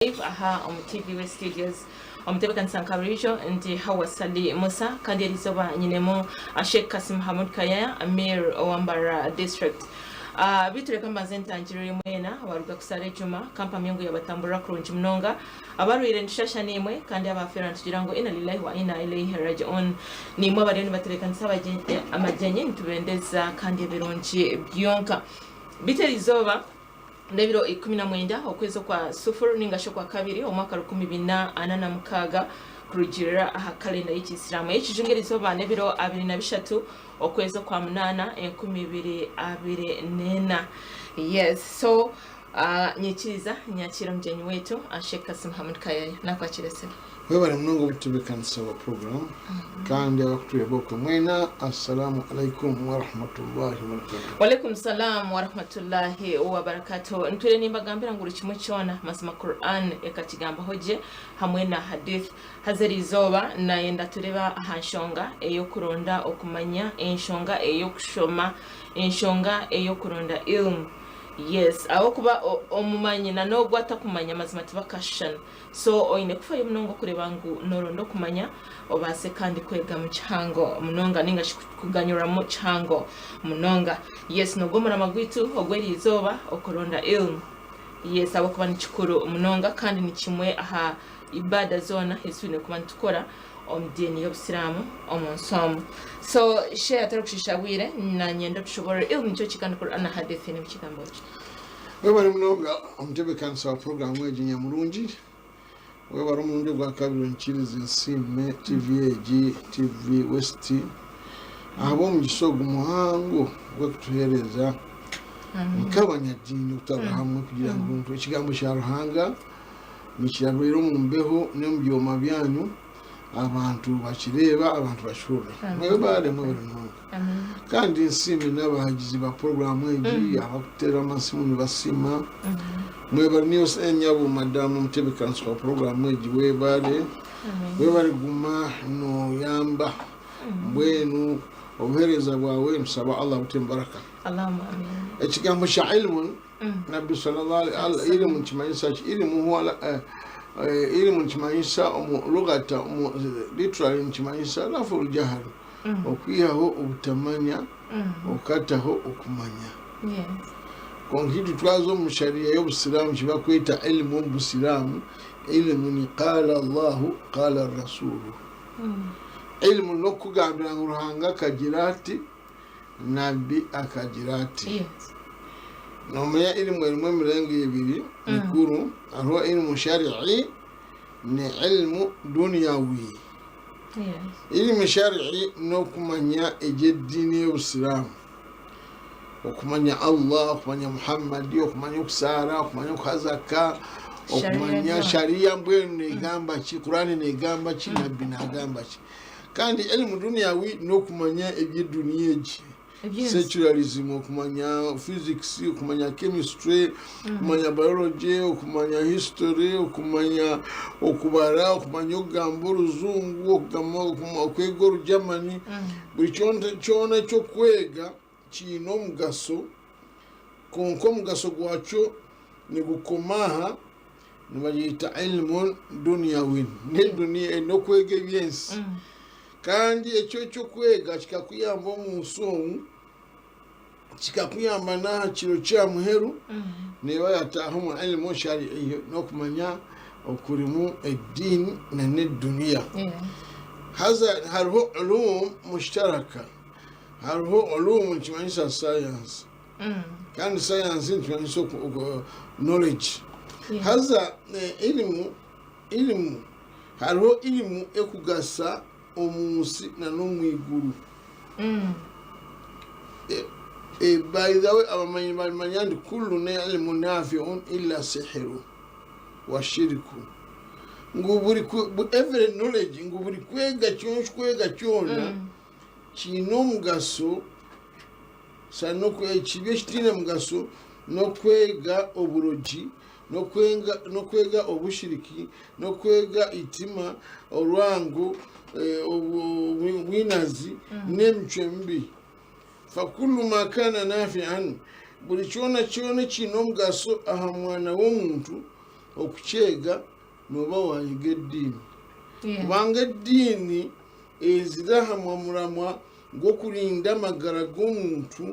aha TV West Studios omutebeka nsankabirijo ndi Hawa Sali Musa kandi elizoba nyinemu Sheikh Kasim Hamud Kaya Amir Owambara District bitureka mbazenta njirire mwena waruga kusare juma kampa myungu yabatambura kurunji mnonga abarwire ndishasha nimwe kandi abafera ntugirango ina lillahi wa ina ilayhi raji'un nimwe bareni batureka nsaba amajanye ntubendeza kandi birunji byonka bitelizoba Ndebiro 19 okwezo kwa 0 ningasho kwa kabiri omwaka 2026 kurugirira aha kalenda y'Ikisilamu y'ikijungerizo ba Ndebiro 23 okwezo kwa 8 2024. Yes, so nyikiriza nyakira mjenyi wetu Sheikh Kasim Hamud Kaya nakwakire se wewe mnungu bitubikanisa wa program kandi abakutuye boko mwena assalamu alaikum wa rahmatullahi wa barakatuh. Wa alaikum salam wa rahmatullahi wa barakatuh. Ntwire nimbagambira nguru kimwe cyona masoma Quran ekakigamba hoje hamwe na hadith hazerizoba nayenda tureba ahanshonga eyo kuronda okumanya enshonga eyo kushoma enshonga eyo kuronda ilmu. Yes, aho kuba omumanyi na no gwata kumanya mazima tibakashana. So oine kufaye mnongo kureba ngu norondo kumanya obase kandi kwega mu cyango munonga ninga kuganyura mu cyango munonga. Yes, no gomora magwitu ogweri izoba okuronda ilmu. Yes, abo kuba nikikuru munonga kandi ni kimwe aha ibada zona hesune kuba ntukora omdini y'Obusiramu omonsomo. So share atarukushishawire na nyendo tushobora ilmu cyo kikandi Qur'an na hadithi ni bikigambo cyo. Wewe mnonga omtebekanisa wa program weje nyamurungi. Wewe bari mu gwa kabiri nkirize sime TVAG TV West abo mu gisogo muhango gwe kutuhereza mukabanya dini utabahamwe kugira ngo ikigambo cya ruhanga nikirabiro mu mbeho ne mu byoma byanyu abantu bakireba abantu bashura mwe bare mu bintu kandi nsimi n'abahagizi ba program eji abakutera amasimu basima mwe bari niyo senyabo madamu mutebekanso wa program eji we bare guma no yamba mbwenu obuhereza bwawe nsaba Allah butembaraka Allahumma amin. Ekigambo cya ilmu Nabi sallallahu alaihi wasallam ilmu kimanyisa ilmu huwa ilmu kimanyisa lugata literally kimanyisa laful jahar okwiyaho ubutamanya okataho okumanya. Yes. Konkitu twazo mu sharia y'Obusiramu kibakwita ilmu Obusiramu ilmu ni qala Allah qala Rasul. Ilmu no kugambira nguruhanga kagirati nabi akagirati. Yes. Nomaya ilmu ilmu mirengi ibiri mikuru arwa ilmu shari'i ni ilmu dunyawi. Yes. Ilmu shari'i no kumanya ejeddini y'Obusiramu okumanya Allah okumanya Muhammad okumanya kusara okumanya kuzaka okumanya sharia mbwenu negamba ki Qur'ani negamba ki nabi nagamba ki kandi ilmu dunyawi no kumanya ebyeduniya eji secularism okumanya physics okumanya chemistry okumanya biology okumanya history okumanya okubara okumanya ogamba oluzungu okwega olujamani buli kyona kyo kwega kino mugaso konko mugaso gwakyo nigukomaha nibayita ilmun dunyawin ne dunia no kwega ebyensi kandi ekyo kyo kwega kikakuyamba omunsomu kikakuyamba na kiro kya muheru neba yataho mu ilmu shari'i no kumanya okurimu eddini na dunia. Haza harho ulum mushtaraka harho ulum kimanyisa science kandi science kimanyisa knowledge. Haza ilmu harho ilmu ekugasa omunsi na no mwiguru. By the way abamanyandi kullu ne ilmu nafi'un illa sihru wa shirku. Nguburi every knowledge nguburi kwega cyona kino mugaso sano kwe kitina mugaso no kwega oburoji no kwega obushiriki no kwega itima orwangu winazi nemchembi fakulu makana nafi'an buli cyona kino mugaso aha mwana w'omuntu okukyega noba wayiga eddiini kubanga eddiini ezirahamwa mulamwa gw'okulinda amagara g'omuntu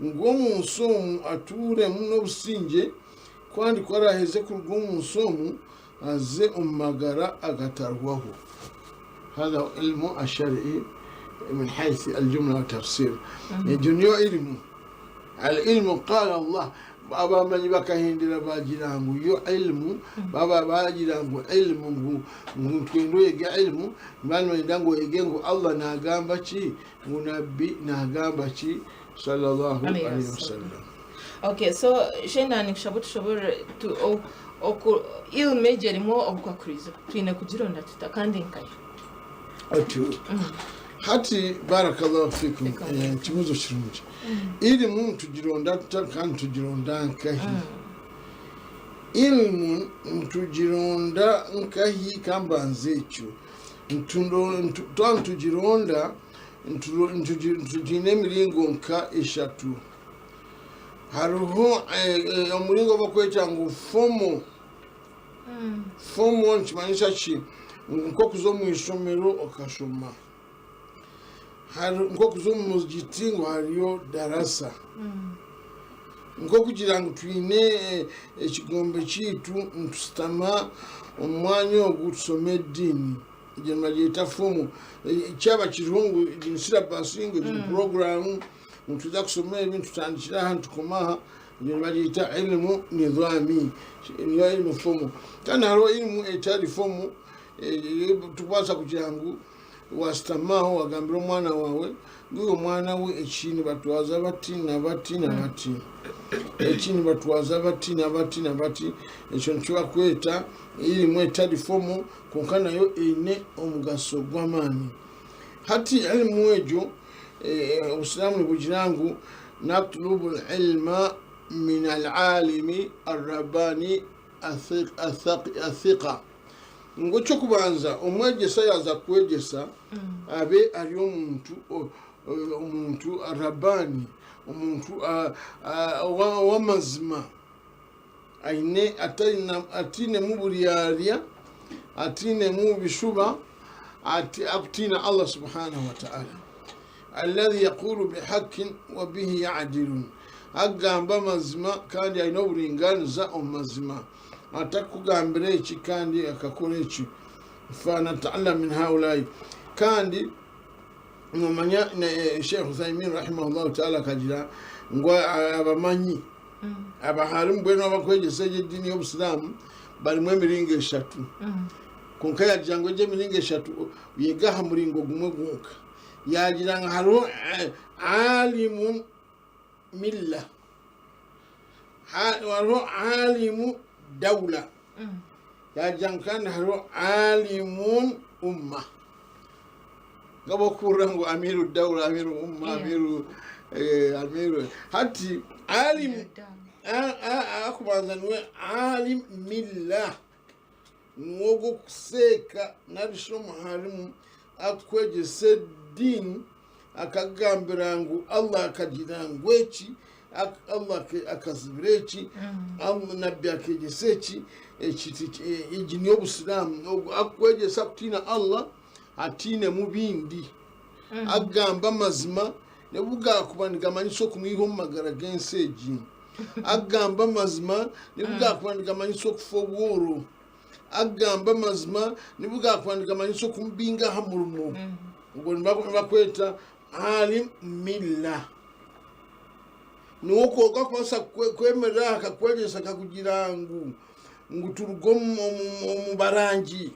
ng'omunsi omwo atuulemu n'obusinge kwandi kwaraheze kuruga omunsi omwo aze omu magara agatarwaho. هذا علم الشرعي من حيث الجملة والتفسير. يجنيو علم العلم قال الله baba manyi bakahindira bagirangu yo ilmu baba bagirangu ilmu ngutwendo yega ilmu bano ndango yegengo Allah nagamba ki munabbi nagamba ki sallallahu alaihi wasallam. Okay, so shena ni kushabura tu oku ilme jerimo obukakurizo twine kugironda tutakandi nkayo atu hati barakallahu fikum kimuzo kirungi ilmu tugironda tutakandi tugironda nkahi ilmu tugironda nkahi kambanze ekyo tugironda tugine emiringo nka eshatu. hariho omulingo bakweta ngu fomo nkimanyisa ki nkokuza omu isomero okashoma nkokuza omu muzigiti ngo hariyo darasa nkokugira ngu twine ekigombe kiitu ntusitama omu mwanya ogu tusome eddiini egyo nibagyeta fomu kyaba kiriho ngu syllabus ngo giri programu ntuza kusoma ebintu tutandikira aha ntukomaha egyo nibagyeta ilimu nidhami niyo ilimu fomu. kandi hariho ilimu etari fomu tukwasa kugira ngu wasitamaho wagambira omwana wawe nguyo omwana we ekini batwaza bati nabati nabati ekini batwaza bati nabati nabati ekyo nikibakweta ilimu etari fomu konka nayo eine omugaso gw'amaani. hati ilimu egyo ubusilamu nibugira ngu natlubu ilma min alalimi arrabani athiqa ngo kyokubanza omwegesa yaza kwegesa abe ali omuntu arabani omuntu w'amazima aine atine mu bulyarya atine mu bishuba akutina Allah subhanahu wa ta'ala alladhi yaqulu bihaqqin wa bihi ya'dilun agamba mazima kandi aine obulinganiza omumazima atakugambira eki kandi akakora eki fana ta'ala min haulai. kandi nomanya Sheikh Uthaymin rahimahullah ta'ala kagira ngo abamanyi abahalimu bwenu abakwegesa eddiini y'obusilamu balimu emiringo eshatu konka yagira ngo emiringo eshatu yegaha muringo gumwe gwonka yagira nga hariho alimun milla hariho alimu dawla yagira ngo kandi hariho alimun umma ngabokura ngo amiru dawla amiru umma amiru hati alim akubanza niwe alim milla nwogo kuseka narisho muharimu akwegesa din akagambira ngu Allah akagira ngu eki Allah akazibira eki Allah nabbi akegesa eki egi niyo obusilamu akwegesa kutina Allah atine mu bindi agamba mazima nebugakuba nigamanyisa okumwiha omu magara g'ensi egi agamba mazima nebugakuba nigamanyisa okufa obworo agamba mazima nebugakuba nigamanyisa okumubinga aha murumo ubwo nibakweta alim milla niwokwoga kwasa kwemerera akakwegesa kakugira ngu turuga omu barangi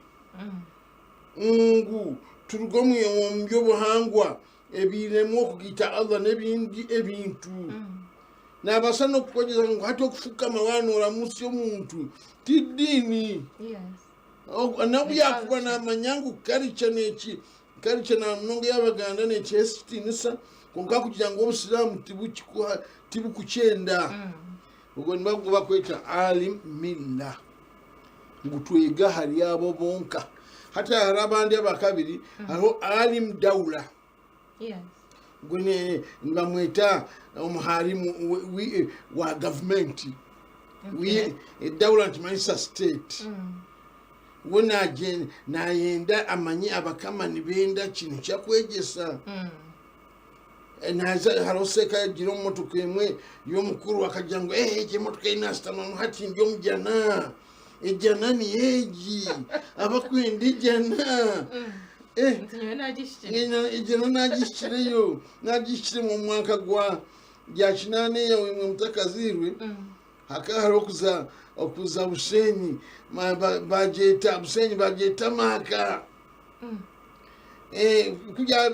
ngu turuga omu byobuhangwa ebiremu okugita Allah n'ebindi ebintu nabasa n'okukwegesa ngu hati okufukama wanoramusi omuntu tiddiini nabuyakuba namanya ngu karica neki karica namunonga y'Abaganda nekyesitinisa konka kugira ngu obusilamu tibukukyenda ubwo nibakweta alim milla ngu twega hari abo bonka. hata hari abandi abakabiri hariho alim dawla gwene nibamweta omuharimu wa government eddawula ntimanisa state we nayenda amanyi abakama nibenda kino kyakwegesa haroseka gira omumotoka emwe y'omukuru akajja ngo emotoka inasitamamu hati ndi omujana ejana niyeegi abakwenda ejana ejana nagishikireyo nagishikire mu mwaka gwa gyakinane yawemwe mutakazirwe hakahari okuza Busenyi bageta maka kujya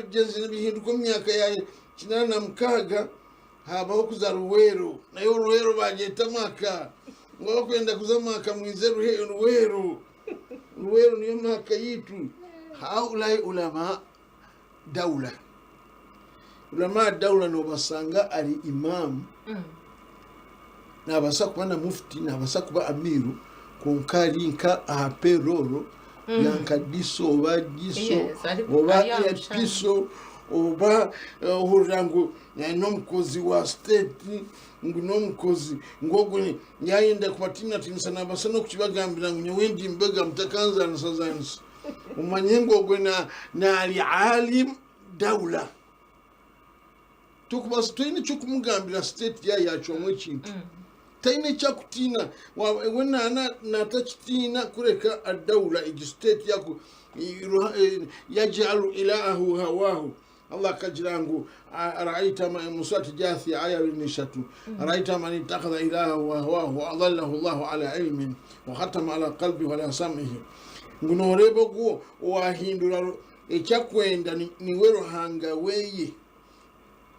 bihinduka mu myaka ya 86 habaho kuza Ruwero nayo Ruwero bageta maka ngo kwenda kuza maka mwize Ruwero niyo maka yitu haulai ulama daula no basanga ari imam nabasa kuba na mufti nabasa kuba amiru konkari nka aperoro yankadiso oba giso oba episo oba hurango n'omukozi wa state n'omukozi ngogwe yayenda kubatina tinisa nabasa no kukibagambira ngo nyewendi mbega mutakanza nasazanisa umanye ngogwe na ali alim daula tukubasa twine chukumugambira state yacho omwe kintu taine chakutina wena natachitina kureka adawla state yako yajalu ilahu hawahu Allah kajirangu araita musati jathi aya nishatu araita man ittakhadha ilahu hawahu adallahu Allah ala ilmin wa khatama ala qalbi wa la sam'ihi ngunorebo go wahindura ekyakwenda ni wero hanga weye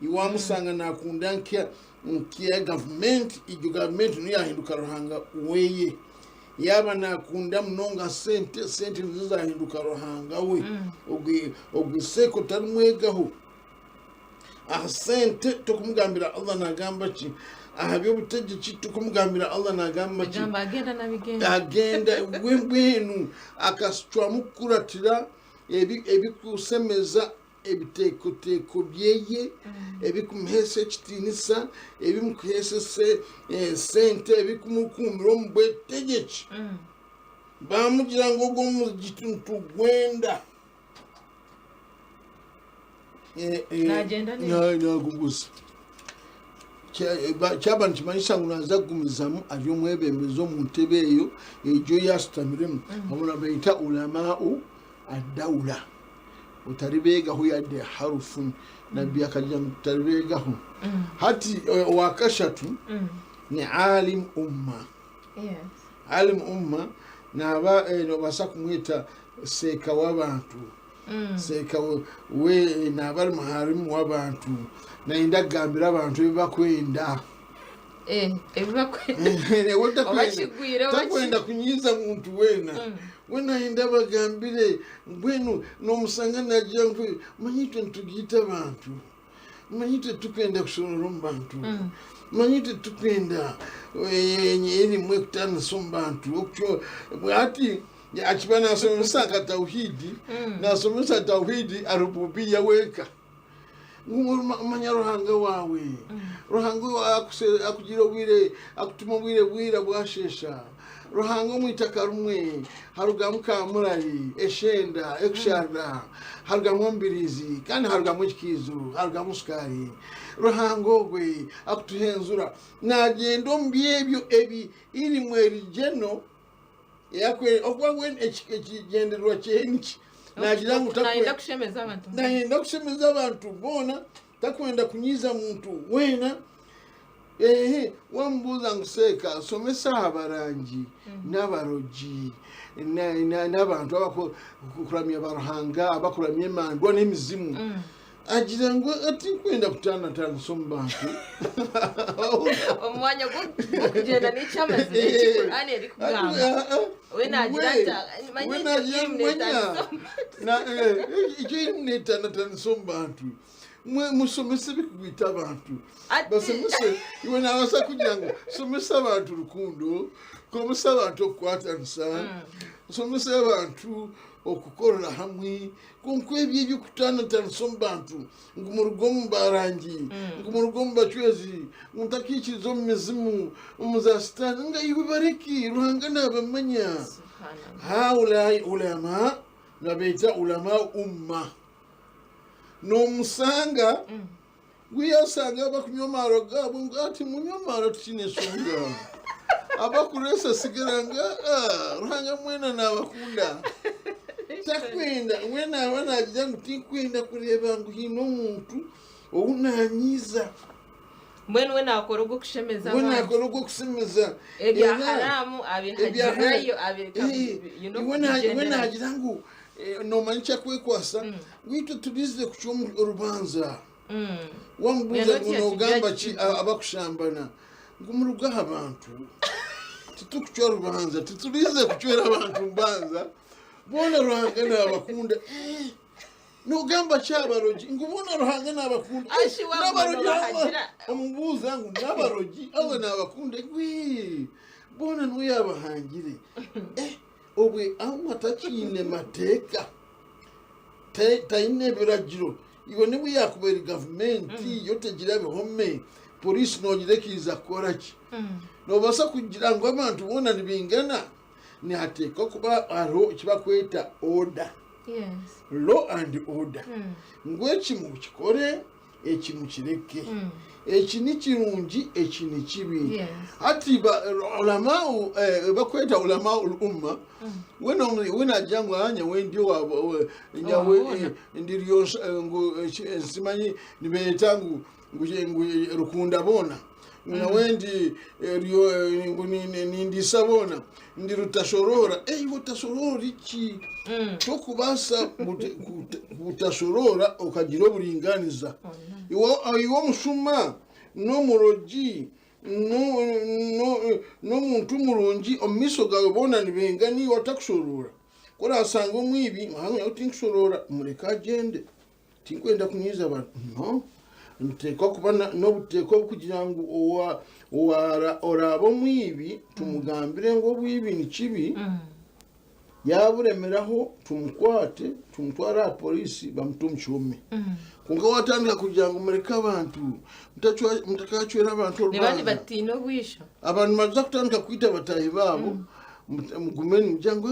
iwamusanga nakundankia nkia government niyo yahinduka ruhanga weye yaba nakunda mnonga sente zizahinduka ruhanga we ogwiseko tarimwegaho sente tukumugambira Allah nagamba ki ahabyo butegeki tukumugambira Allah nagamba ki agenda wembwenu akasitwa mukuratira ebikusemeza ebiteekoteko byeye ebikumuhesa ekitinisa ebimukuhesa sente ebikumukuumira omu bwetegeki bamugira ngo ogwo mugituntu gwenda nagugusa kyaba nikimanyisa ngu naza kugumizamu ari omwebembezi omu ntebe eyo egyo yasitamiremu abona bayita ulamau adawula utaribegaho yadde harufun nabbi akajja utaribegaho hati wakashatu ni alim umma alim umma naba basa kumwita seka w'abantu seka we nabali muharimu w'abantu nainda gambira abantu bibakwenda takwenda kunyiza muntu wena inda bagambire mbwenu n'omusanga najja nkwe manyite ntugiyita abantu manyite tukwenda kusorora mu bantu manyite tukwenda erimwe kutanisa mu bantu okutyo ati akiba nasomesa ka tauhidi nasomesa tauhidi arububiya weka manya ruhanga wawe ruhanga akugira obwire akutuma obwire bwashesha ruhanga mwitaka rumwe harugamu kamurayi eshenda ekushara harugamu mbirizi kandi harugamu ikizo harugamu sukari ruhango gwe akutuhenzura nagendo mbyebyo iri mwerijeno yakwe okwawe ekigenderwa cyeniki nagirangu naenda kushemeza abantu bona takwenda kunyiza muntu wena wambuza nguseka somesa abarangi n'abaroji n'abantu abakuramya baruhanga abakuramya mandwa n'emizimu agira ngo ati kwenda kutana nsoma bantu omwanya gukugenda n'icyamaze n'Qur'ani eri kugamba we nagira icyo imneta nsoma bantu musomese bikugwita abantu basomese iwe nabasa kugira ngo somesa abantu rukundo komesa abantu okukwatanisa somesa abantu okukorera hamwe konku ebyo ebyokutanatanisa omu bantu ngu murugo omu barangi ngu murugo omu bacwezi ntakikiriza omu mizimu omu za sitaani nga iwe bareki ruhanga nabamanya haulai ulama nabeeta ulama umma n'omusanga gwiyasanga bakunywa amaaro gaabo ngu ati munywa amaaro tukine ensonga abakuresa sigaranga ruhanga mwena nabakunda takwenda mwena abanagira ngu tikwenda kureba ngu hino omuntu owunanyiza mbwenu we nakora ogwo kushemeza we nakora ogwo kusemeza ebya haramu abihajirayo we nagira ngu nomanyi kyakwekwasa witu tulize kucwa orubanza wamubuuza ngu nogamba ki abakushambana ngu murugaho abantu titukucwa orubanza titulize kucwera abantu mbanza bona ruhanga nabakunda nogamba kyabarogi ngu bona ruhanga nabakunda n'abarogi omubuuza ngu n'abarogi abo nabakunda gwi bona nuyabahangire obwe aho atakiine mateeka taine ebiragiro iwe niba yakubera gavumenti yo tegira bihome polisi nogirekiriza kukoraki nobasa kugira ngu abantu bona nibingana nihateekwa kuba hariho kibakweta order law and order ngu ekimu kikore ekimu kireke eki ni kirungi eki ni kibi hati ulamau bakweta ulamau umma wenagira ngu anya wendio nyawe ndiriyo ngu simanyi nibeeta ngu rukunda bona nawendi nindisa bona ndi rutashorora iwe utashorora iki tokubasa utashorora ukagira oburinganiza iwe mushuma n'omurogi n'omuntu murungi omumiso gawe bona nibengani watakushorora kora asanga omwibi ahanya utinkushorora mureka agende tinkwenda kunyiza abantu no ntekwa kuba n'obuteeko kugira ngu oraba omwibi tumugambire ngu obwibi ni kibi yaburemeraho tumukwate tumutwara aha polisi bamute omu kihome kunga watandika kugira ngu mureke abantu mutakacwera abantu orubanza abantu baza kutandika kwita bataahi baabo mugumeni mugira ngu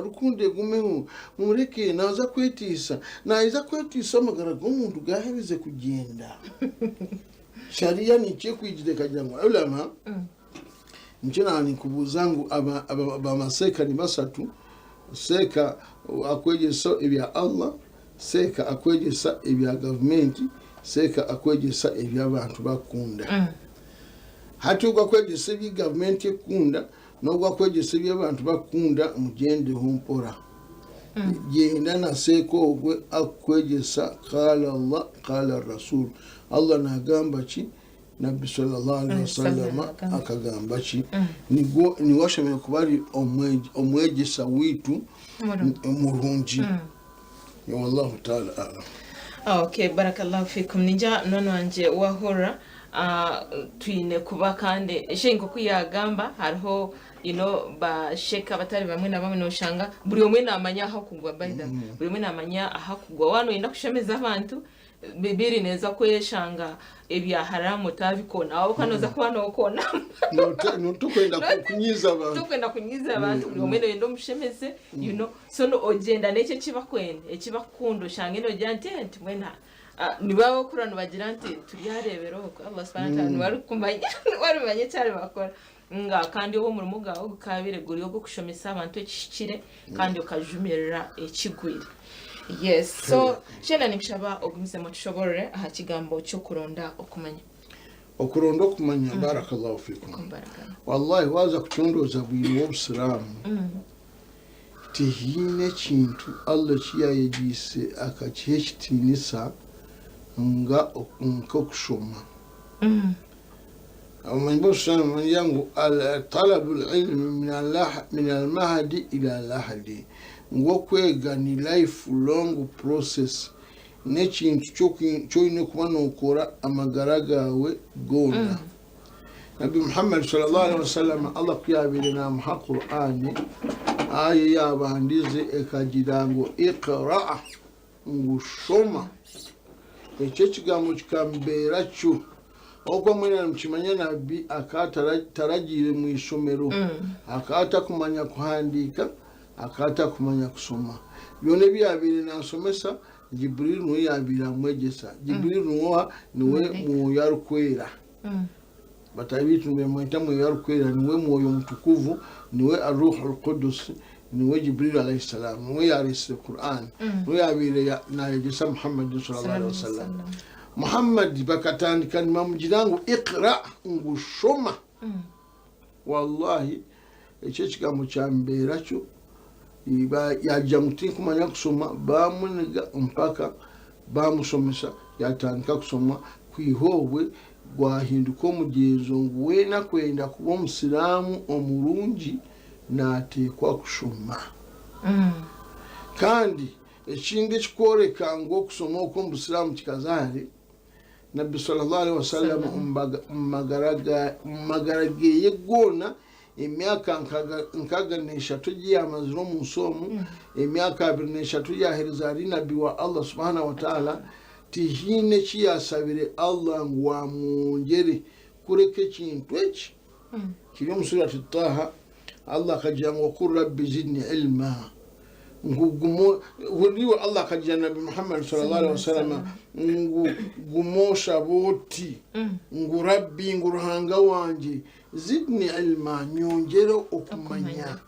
rukunde gumeho mumureke naza kwetiisa naiza kwetiisa amagara g'omuntu gahebize kugenda shariya nikyekwijire kagira ngu ulama nikyo nanikubuuza ngu bamaseeka ni basatu seeka akwegyesa ebya Allah seeka akwegyesa ebya gavumenti seeka akwegyesa eby'abantu bakunda hati ogwakwegyesa ebya gavumenti ekunda n'ogwakwegyesa eby'abantu bakunda mugendeho mpora genda na seeka ogwe akwegyesa qala Allah qala rasul Allah nagamba ki nabbi sallallahu alaihi wasallam akagamba ki niwo ashemereire kuba ari omwegyesa witu omurungi wallahu taala alam. Okay, barakallahu fikum. Ninja nono wanje wahora twine kuba kandi eshengo kuyagamba hariho basheka batari bamwe na bamwe noshanga buri omwe namanya aho kugwa baida buri omwe namanya aho kugwa wano yenda kushemeza abantu bibiri neza kweshanga ebya haramu tabikona aho kanoza kwano okona no tukwenda kunyiza abantu buri omwe yenda mushemeze so no ogenda n'ekyo ekibakundo shange no jantenti mwena nibawo kurano bagira nti turiyarebero Allah subhanahu wa ta'ala wari kumanya wari cyane bakora nga kandi wo muri mugaho gukabire guri yo gukushomesa abantu ekishikire kandi ukajumirira ekigwire. Yes, so shena nikishaba ogumise mu tushoborere aha kigambo cyo kuronda okumanya barakallahu fikum. Wallahi waza kutondoza bwiri w'obusiramu tihine kintu Allah kiyayegise akakihekitinisa nga okushoma amanyi sana yangu talabul ilmi min al-mahdi ila al-lahdi ngo kwega ni life long process nekintu cyo ine kuba nokora amagara gawe gona nabi Muhammad sallallahu alaihi wasallam Allah kuyabirina mu Qur'ani aya yabandize ekagira ngo iqra ngushoma ekyo kigambo kikambera cyo okwo mwina mukimanya nabbi akataragire mu isomero akata kumanya kuhandika akata kumanya kusoma byone byabire nasomesa Jibril no yabira mwegesa Jibril no niwe mu yarukwera batabitu mwita mu yarukwera niwe moyo mutukuvu niwe ar-ruhul qudus niwe Jibril alayhi salam niwe yarisi Qur'an niwe yabire na yegesa Muhammad sallallahu alaihi wasallam Muhammad bakatandika nimamugirango iqra ngushoma wallahi ekyo kigambo kyambera cyo yajja muti kumanya kusoma bamuniga mpaka bamusomesa yatandika kusoma kwihobwe gwahinduka omujezo ngwena kwenda kuba omusiramu omulungi nateekwa kusoma kandi ekindi ekikworeka ngo okusoma okw'omusiramu kikazaale Nabbi sallallahu alaihi wasallam magarage yegona emyaka nkaga n'eshatu gy'amaziro mu nsomu emyaka 23 yahereza ari nabbi wa Allah subhanahu wa ta'ala tihine kiyasabire Allah ngwamwongere kureka ekintu eki kiri mu surati Taha Allah kagira ngo qul rabbi zidni ilma ngugumo waliwa Allah kagira nabi Muhammad sallallahu alaihi wasallam ngumosha boti ngurabbi nguruhanga wanje zidni ilma nyongera okumanya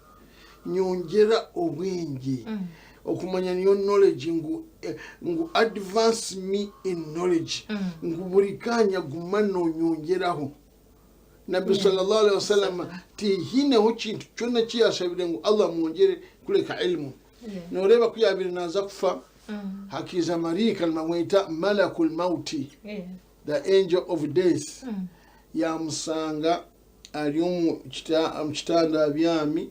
nyongera obwenge okumanya niyo knowledge ngu advance me in knowledge ngu burikanya gumano nyongeraho Nabi sallallahu alaihi wasallam tihine ho kintu cyona kiyashabire ngo Allah mwongere kureka ilmu noreba kuyabira naza kufa hakiza marika namwita malakul mauti the angel of death yamusanga aliyomu kitanda byami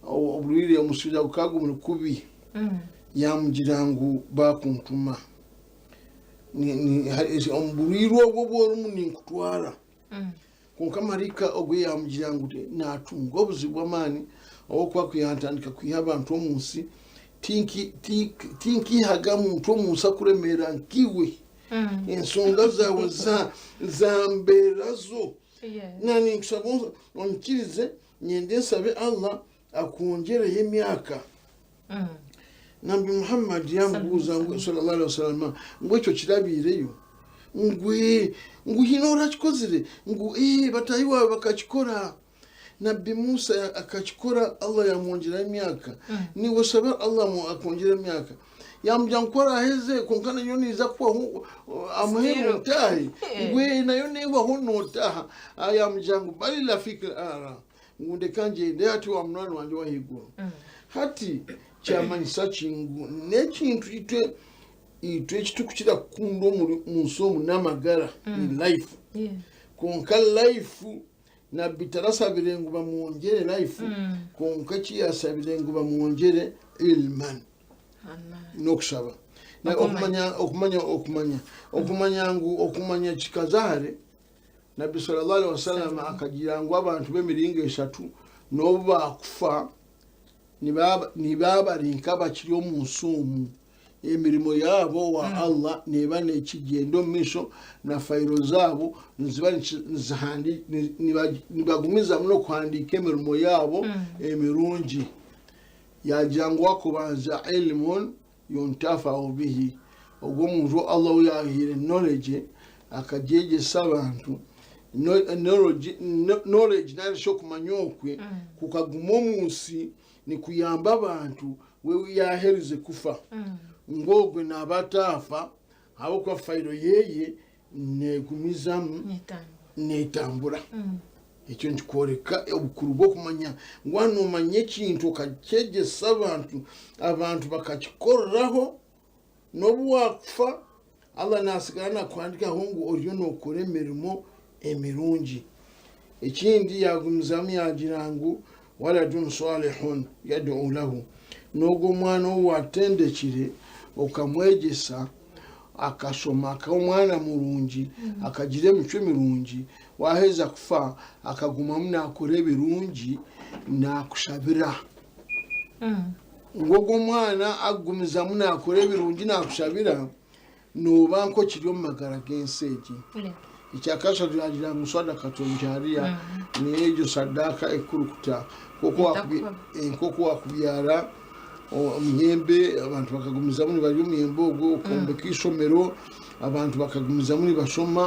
obulire omusujja kukagu mu kubi yamugirangu bakuntuma ni ombuliro obwo bworumu ninkutwara konka marika ogwe yamugirangu natunga obuzibwa mani okwa kuyantandika kuyiha abantu omunsi tinki haga muntu omunsi akuremera nkiwe ensonga zawe zamberazo nani kusaba onkirize nyende nsabe Allah akongereye emyaka Nabi Muhammad yambuza sallallahu alaihi wasallam ngo icyo kirabireyo nguhinora kikozire batayiwa bakakikora Nabi Musa akakikora Allah yamwongera emyaka niwe saba Allah mu akongera emyaka yamjankora heze konkana yoniza kwa amhero tahi ngwe nayo newa hono taha ayamjangu bali la fikra ara ngunde kanje ndati wa mnwana wanje wa higuru hati chamanyisa chingu nekintu itwe kitukira kundo mu nsomu namagara in life konka life na bitarasabire ngo bamwongere life konka kiyasabire ngo bamwongere ilman nokusaba na okumanya kikazare Nabi sallallahu alaihi wasallam akagira ngo abantu b'emiringo eshatu no bakufa nibaba rinka bakiri mu nsumu emirimo yabo wa Allah neba nekigendo misho na fairo zabo nzihandi nibagumiza muno kwandika emirimo yabo emirungi yajangwa kubanza ilmun yuntafa'u bihi ogwo muntu Allah yahire knowledge akajegesa abantu knowledge narisho kumanyokwe kukaguma omunsi ni kuyamba abantu wewe yaherize kufa ngogwe nabatafa abo kwa fairo yeye negumizamu netambura ekyo nkikoreka obukuru bwo kumanya ngwano manye kintu kachegesa abantu bakakikoraho nobuwakufa Allah nasigana kwandika hongu oriyo nokore emirimo emirungi ekindi yagumizamu yagirangu waladun salihun yad'u lahu nogo mwana watendekire okamwegesa akasoma akaomwana mulungi akagira emico mirungi waheza kufa akagumamu nakora ebirungi nakushabira ngogo omwana agumizamu nakora ebirungi nakushabira noba nko kiri omu magara g'ensi egi ekyakasatu agira ngu sadakatu njariya neegyo sadaka ekulukuta nkoko wakubyara omuyembe abantu bakagumizamu nibarya omuyembe ogwo okwombeka isomero abantu bakagumizamu nibasoma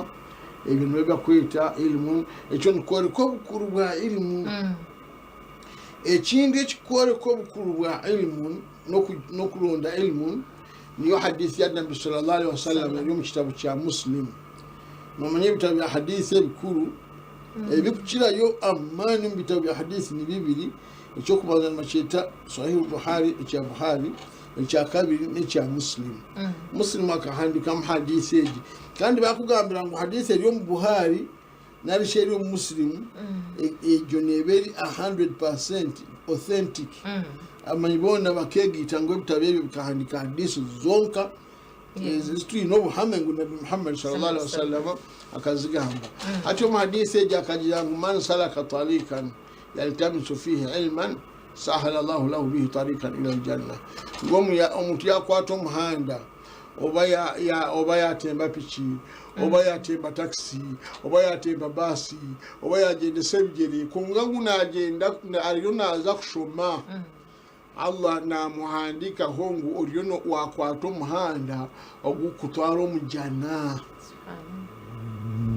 ebyo nibyo bakweta ilimu ekyo nikworeka obukuru bwa ilimu ekindi ekikworeka obukuru bwa ilimu n'okulonda ilimu niyo hadithi ya Nabi sallallahu alaihi wasallam eri mu kitabo kya Muslim nomanya ebitabo bya hadithi ebikuru ebikukirayo amaani mu bitabo bya hadithi ni bibiri ekyokubanza nibakyeta Sahih Buhari ekya Buhari ekyakabiri n'ekya Muslim Muslim akahandikamu hadithi egi kandi bakugambira ngu hadithi eri omu Buhari narishi eri omu Muslim egyo neberi 100% authentic amanyi boona bakegiyita ngu ebitabo ebyo bikahandika hadithi zonka ezituyina obuhame ngu Nabi Muhammad sallallahu alaihi wasallam akazigamba ati omu hadithi egi akagira ngu man salaka tariqan yaltamisu fihi ilman sahala Allahu lahu bihi tariqan ila aljanna omuntu yakwata omuhanda oba yatemba piki oba yatemba taxi oba yatemba basi oba yagendesa ebigere kunga gunagenda aliyo naza kushoma Allah namuhandikaho ngu oriyo wakwata omuhanda ogukutwara omujana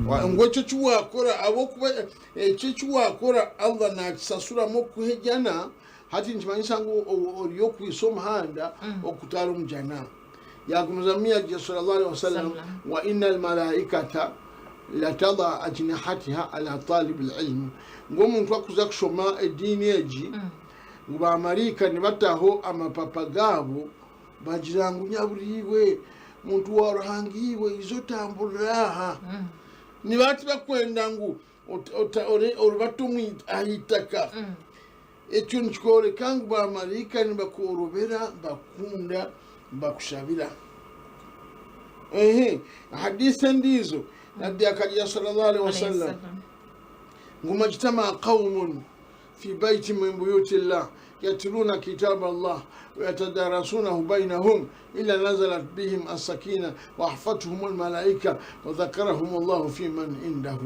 ngo ekyo kiwakora abokuba ekyo kiwakora Allah nakisasuramu okuhejana hati nkimanyisa ngu oriyo kwisa omuhanda okutwara omujana yagumiza miyaja sallallahu alaihi wasallam wa inna almalaikata latada ajnihatiha ala talib alilm ngo omuntu akuza kushoma edini egi ngo bamarika nibataho amapapa gabo bagira ngu nyaburiwe muntu waruhangiwe izotamburaha nibati bakwenda ngu orubatumwi ahitaka ekyo nikikoreka ngu bamarika nibakorobera bakunda bakushabira hadithi ndizo nabbi akagira sallallahu alaihi wasallam ngu majtama qaumun fi baiti min buyuti llah yatluna kitab Allah ويتدارسونه بينهم إلا نزلت بهم السكينة وحفتهم الملائكة وذكرهم الله في من عنده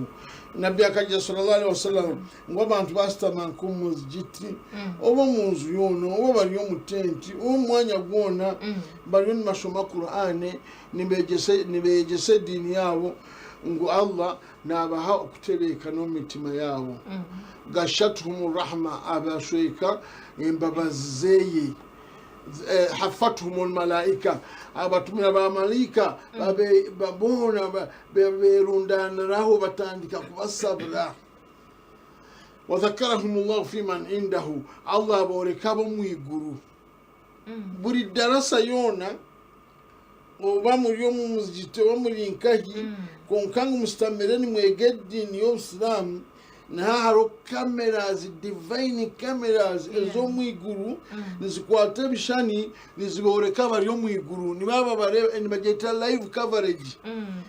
نبي أكاد صلى الله عليه وسلم وما أنتبست منكم مزجتي وما منزيون وما اليوم التنتي وما يقولون بلون ما شما قرآن نبيجسد دينياو ngo Allah nabaha okutereka n'omitima yawo gashatuhum rahma abashweka embabazeye hafatuhum almalaika abatumira ba malaika babona berundaniraho batandika kubasabira وذكرهم الله في من عنده الله بوركabo mwiguru buri darasa yona oba muri yo muzigite wo muri nkahi konkanga mustamireni mwegedi niyo Islam na haro cameras divine cameras ezo mwiguru nizikwata bishani niziboreka bari yo mwiguru nibaba bare nibageta live coverage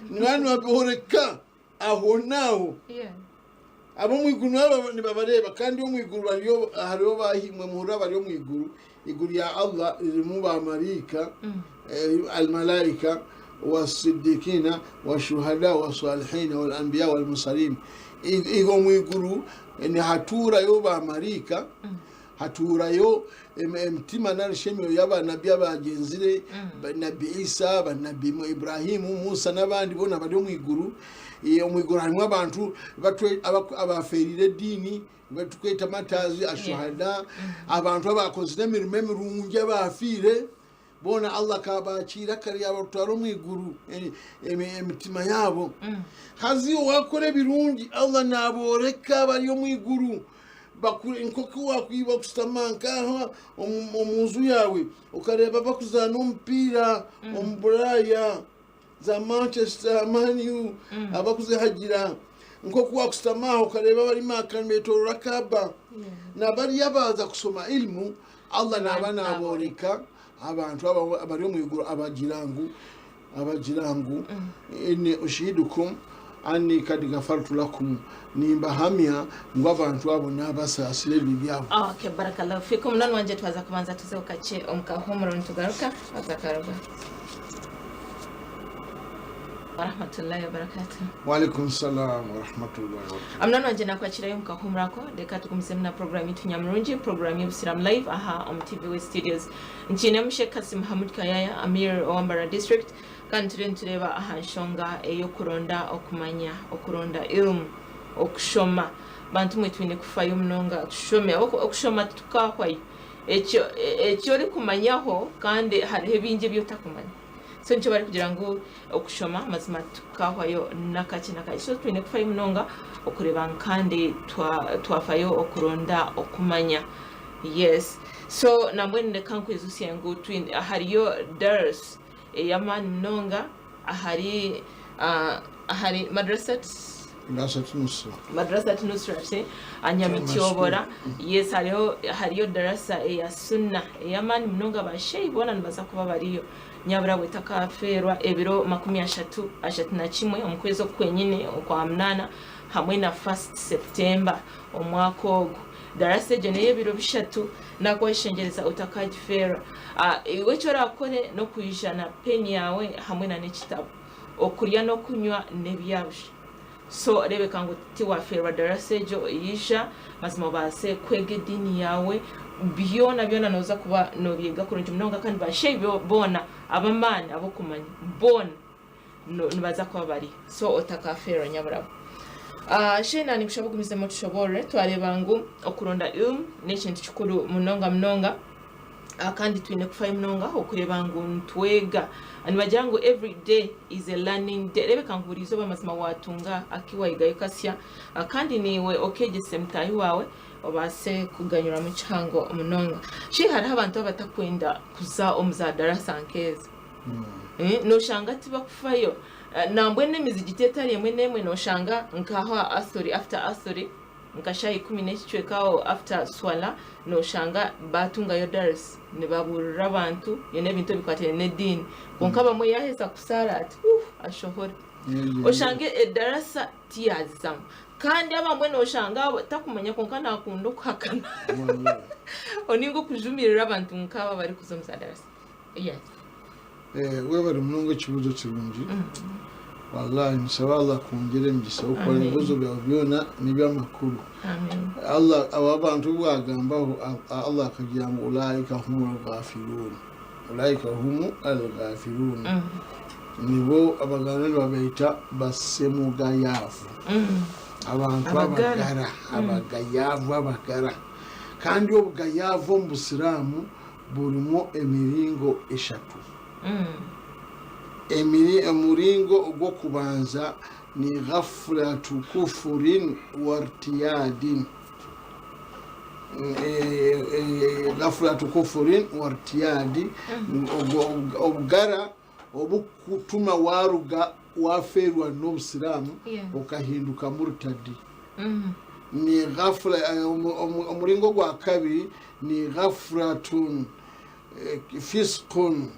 nibani baboreka aho naho abo mwiguru nabo nibabareba kandi yo mwiguru bariyo hariyo bahimwe muhura bari yo mwiguru iguru ya Allah irimu ba marika الملائكة والصديقين والشهداء والصالحين والأنبياء والمرسلين إيهم يقولوا إن هاتورا يوبا أمريكا هاتورا يو امتما نرشمي يابا نبي أبا جنزيري نبي عيسى نبي إبراهيم موسى نباندي بونا بدهم يقولوا يوم يقولوا هنوا بانتو أبا فريد الديني بتوكيت ماتازي الشهداء abantu abakoze emirimo mirungi abafire bona Allah kabakira kari abatwaro mwiguru emitima yabo hazi wakore birungi Allah naboreka bari yo mwiguru bakure inkoko wakwiba kustamanka omunzu yawe ukareba bakuzana umpira ombraya za Manchester Man U abakuze hagira nkoko wakustamaho ukareba bari makanmeto rakaba na bari yabaza kusoma ilmu Allah nabana aboreka abantu abari mu iguru abagirangu abajirangu inni ushidukum anni kad ghafartu lakum nimba hamya ngo abantu abo nabasasire bibyabo. Okay, barakallahu fikum. Nani wanje twaza kubanza tuze ukache omukahumuro ntugaruka azakaruga. Warahmatullahi wabarakatuh. Wa alaikum salam wa rahmatullahi wa barakatuh. Amnano wanje nakwakirayo mukahumurako deka tukumisemu na program yitu Nyamurungi, program y'Ubusiram Live aha on TV Studios. Nchine Sheikh Kasim Hamud Kayaya, Amir Owambara District, kandi tureba aha nshonga eyo kuronda okumanya okuronda ilmu okushoma bantu mwe twine kufayo mnonga tushome okushoma tukahwayo ekyo ri kumanyaho kandi hariho bingi by'otakumanya. So ncho bari kugira ngo okushoma mazima tukahwayo nakaki so twine kufayo mnonga okureba kandi twafayo okuronda okumanya. Yes, so nambwene kankwezusiye ngo twine hariyo dars yaman mnonga ahari madrasat nusrat anyamitiyobora. Yes, hariyo darasa ya sunna yaman mnonga basheyi bona nibaza kuba bariyo nyabura butakaferwa ebiro 31 omukwezi okwenyine okwa mnana hamwe na 1 September omwaka ogwo. Darasa jene y'ebiro 3 nakweshengereza utakajifera iwe chorakore no kuyijana peni yawe hamwe na n'ekitabo okurya no kunywa nebyabje. So rebeka ngo tiwafera darasa ejo yisha mazima base kwege dini yawe byona noza kuba no biga kurunje mnonga kandi basheyi bona abamani abo kumanya bona nibaza kuba bari so utakafera nyaburabo. Shena ni kushabugumize mu tushobore twareba ngo okuronda n'ekintu kikuru munonga kandi twine kufayo mnonga okureba ngo ntwega anibagira ngo every day is a learning day. Rebeka ngo burizo bamazima watunga akiwa igayo kasya kandi niwe okegese mutayi wawe obase kuganyura mu cyango munonga. Hari abantu batakwenda kuza omuzadarasa nkeza no shanga tiba kufayo nambwe nemizigitetarie mwe no shanga nkaho after asori nkashayi 10 kao after swala no shanga batunga yo dars ne baburira abantu yene bintu bikwatene ne dini konka bamwe yaheza kusara ati ashohora oshange darasa tiazam kandi abamwe no shanga takumanya konka nakundo kwakana oningo kujumirira abantu nkaba bari kuzomza darasa. Yes, we bari munongo kibuzo kirungi wallahi nsaba Allah kongere mgisa uko ibibazo byona nibyamakuru. Amen. Allah ababantu bwagambaho Allah akagira ngo ulaika humul ghafirun nibo abaganira babaita basemugayavu abantu abagara kandi obugayavu mu Busilamu burimo emiringo eshatu. Umuringo ugwo kubanza ni ghaflatu kufurin wartiyadin. Ghaflatu kufurin wartiyadi obugara obukutuma waruga waferwa n'Obusilamu okahinduka murtadi. Ni ghafla umuringo gwa kabiri ni ghaflatun fisqun